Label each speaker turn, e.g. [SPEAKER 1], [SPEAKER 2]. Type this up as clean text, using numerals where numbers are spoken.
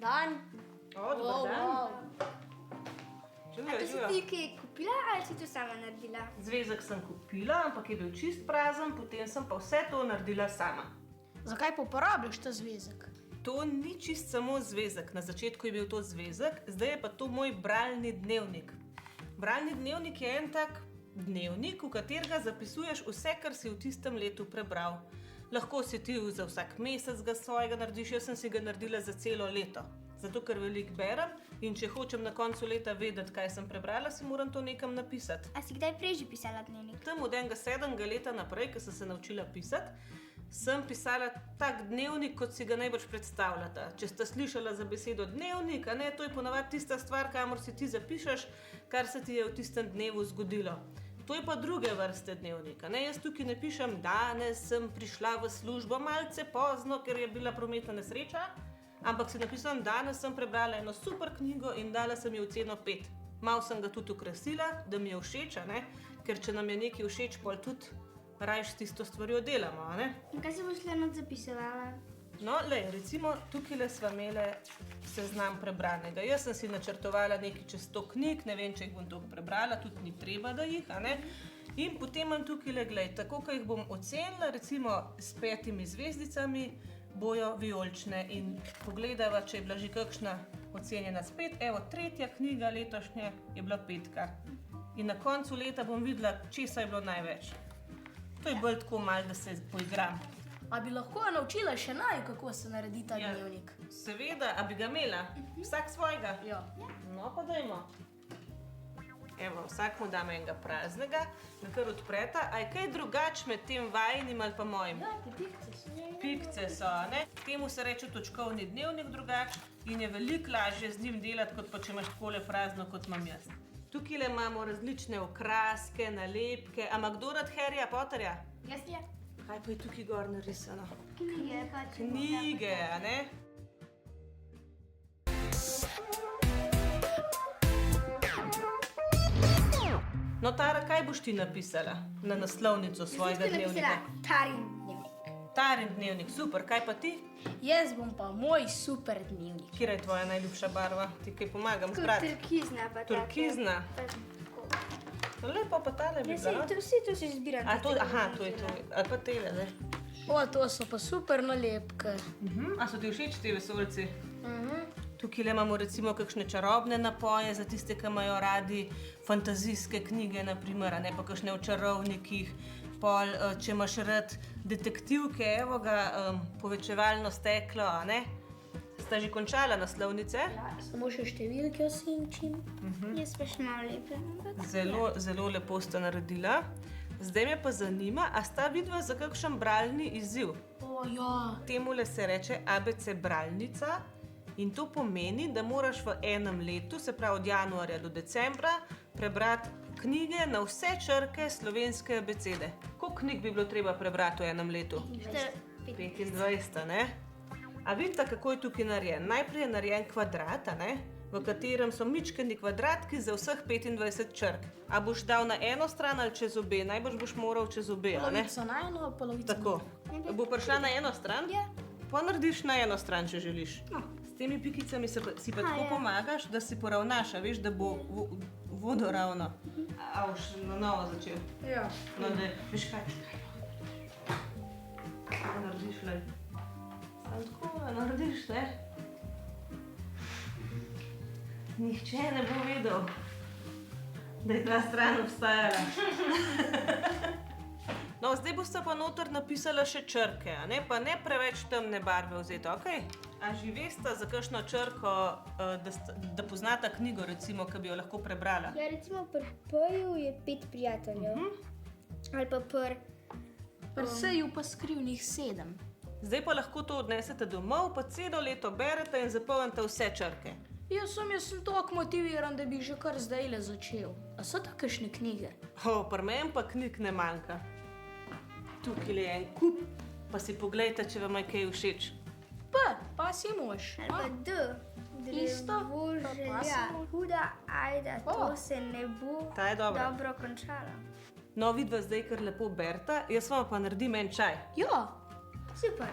[SPEAKER 1] Dan.
[SPEAKER 2] Dober dan.
[SPEAKER 1] To si ti kaj kupila ali si to sama naredila?
[SPEAKER 2] Zvezek sem kupila, ampak je bil čist prazen, potem sem pa vse to naredila sama.
[SPEAKER 3] Zakaj pa uporabljaš ta zvezek?
[SPEAKER 2] To ni čist samo zvezek. Na začetku je bil to zvezek, zdaj je pa to moj bralni dnevnik. Bralni dnevnik je en tak dnevnik, v katerega zapisuješ vse, kar si v tistem letu prebral. Lahko si ti za vsak mesec ga svojega narediš, jaz sem si ga naredila za celo leto. Zato, ker veliko berem in če hočem na koncu leta vedeti, kaj sem prebrala, si moram to nekam napisati.
[SPEAKER 1] A si kdaj prej že pisala dnevnik?
[SPEAKER 2] Tam od enega 7. leta naprej, ko sem se naučila pisati, sem pisala tak dnevnik, kot si ga najbrž predstavljata. Če ste slišala za besedo dnevnik, a ne, to je ponavadi tista stvar, kamor si ti zapišeš, kar se ti je v tistem dnevu zgodilo. To je pa druge vrste dnevnika. Ne? Jaz tukaj napišem, danes sem prišla v službo malce pozno, ker je bila prometna nesreča, ampak si napisam, danes sem prebrala eno super knjigo in dala sem ji oceno 5. Malo sem ga tudi okrasila, da mi je všeč, a ne? Ker če nam je nekaj všeč, pol tudi rajš s tisto stvarjo delamo. A ne?
[SPEAKER 1] In kaj si boš le not zapisovala?
[SPEAKER 2] No, lej, recimo, tukaj sva imele seznam prebranega. Jaz sem si načrtovala nekaj čez 100 knjig, ne vem, če jih bom toliko prebrala, tudi ni treba, da jih, a ne? In potem imam tukaj, glej, tako, ko jih bom ocenila, recimo s 5 zvezdicami, bojo vijolične in pogledava, če je bila že kakšna ocenjena s 5. Evo, 3. knjiga letošnje je bila 5. In na koncu leta bom videla, česa je bilo največ. To je bolj tako malo, da se poigram.
[SPEAKER 3] A bi lahko naučila še naju, kako se naredi ta dnevnik?
[SPEAKER 2] Seveda, a bi ga imela? Vsak svojega?
[SPEAKER 3] Ja.
[SPEAKER 2] No, pa dajmo. Evo, vsak mu damo enega praznega, da kar odpreta. A je kaj drugač med tem vajinim ali pa mojim?
[SPEAKER 1] Ja, te pikce so.
[SPEAKER 2] Pikce so, ne? Temu se reče točkovni dnevnik drugač in je veliko lažje z njim delati, kot pa če imaš takole prazno, kot imam jaz. Tukaj imamo različne okraske, nalepke. A ima kdo rad Harryja Potterja?
[SPEAKER 1] Jaz je.
[SPEAKER 2] Kaj pa je tukaj gor narisano?
[SPEAKER 1] Knjige pač.
[SPEAKER 2] Knjige, a ne? No, Tara, kaj boš ti napisala na naslovnico svojega dnevnika?
[SPEAKER 1] Tarin dnevnik.
[SPEAKER 2] Tarin dnevnik, super. Kaj pa ti?
[SPEAKER 3] Jaz bom pa moj super dnevnik.
[SPEAKER 2] Kira je tvoja najljubša barva? Ti kaj pomagam zbrati?
[SPEAKER 1] Turkizna pa tako.
[SPEAKER 2] Turkizna? Lepo pa tale bi bila.
[SPEAKER 1] Vsi to si izbiram.
[SPEAKER 2] A to, aha, to je to. Ali pa tele, ne?
[SPEAKER 3] O, to so pa super nalepke.
[SPEAKER 2] A so ti všeč te vesoljci? Tukaj imamo recimo kakšne čarobne napoje za tiste, ki imajo radi fantazijske knjige, naprimer, a ne pa kakšne o čarovnikih. Pol, če imaš rad detektivke, evo ga, povečevalno steklo, a ne? Sta že končala naslovnice?
[SPEAKER 3] Samo še številke osinčim.
[SPEAKER 1] Jaz pa še malo lepe.
[SPEAKER 2] Zelo lepo sta naredila. Zdaj me pa zanima, a sta vidva za kakšen bralni izziv?
[SPEAKER 3] O, ja.
[SPEAKER 2] Temule se reče ABC bralnica in to pomeni, da moraš v enem letu, se pravi od januarja do decembra, prebrati knjige na vse črke slovenske abecede. Koliko knjig bi bilo treba prebrati v enem letu? 25, ne? A vidite, kako je tukaj narejen? Najprej je narejen kvadrat, a ne? V katerem so mičkeni kvadratki za vseh 25 črk. A boš dal na eno stran ali čez obe? Najbrž boš moral čez obe, a ne?
[SPEAKER 3] Polovico na eno, polovico na
[SPEAKER 2] Tako. Bo prišla na eno stran?
[SPEAKER 1] Ja.
[SPEAKER 2] Pa narediš na eno stran, če želiš. S temi pikicami si pa tako pomagaš, da si poravnaš, a veš, da bo vodoravno. A boš na novo začel?
[SPEAKER 3] Ja.
[SPEAKER 2] No, da veš kaj? Kaj narediš, lej? Samo tako narediš, ne? Nihče ne bo vedel, da je ta stran obstajala. No, zdaj boste pa noter napisala še črke, a ne? Pa ne preveč temne barve vzeti, okej? A že veste za kakšno črko, da poznata knjigo, recimo, ki bi jo lahko prebrala?
[SPEAKER 1] Ja, recimo pri P-ju je 5 prijateljev. Ali pa
[SPEAKER 3] Pri S-ju pa skrivnih 7.
[SPEAKER 2] Zdaj pa lahko to odnesete domov, pa celo leto berete in zapolnite vse črke.
[SPEAKER 3] Jaz sem toliko motiviran, da bi že kar zdajle začel. A so takšne knjige?
[SPEAKER 2] Pri meni pa knjig ne manjka. Tukaj je en kup, pa si poglejte, če vam je kaj všeč.
[SPEAKER 3] P, pa si mož.
[SPEAKER 1] Ali pa D.
[SPEAKER 3] Isto,
[SPEAKER 1] Drevo
[SPEAKER 3] pa
[SPEAKER 1] želja.
[SPEAKER 3] si-
[SPEAKER 1] Huda ajda, to se ne bo
[SPEAKER 2] Ta je dobra.
[SPEAKER 1] dobro končala.
[SPEAKER 2] No, vidva zdaj kar lepo berta, jaz vam pa naredim en čaj.
[SPEAKER 3] Ja.
[SPEAKER 1] Super.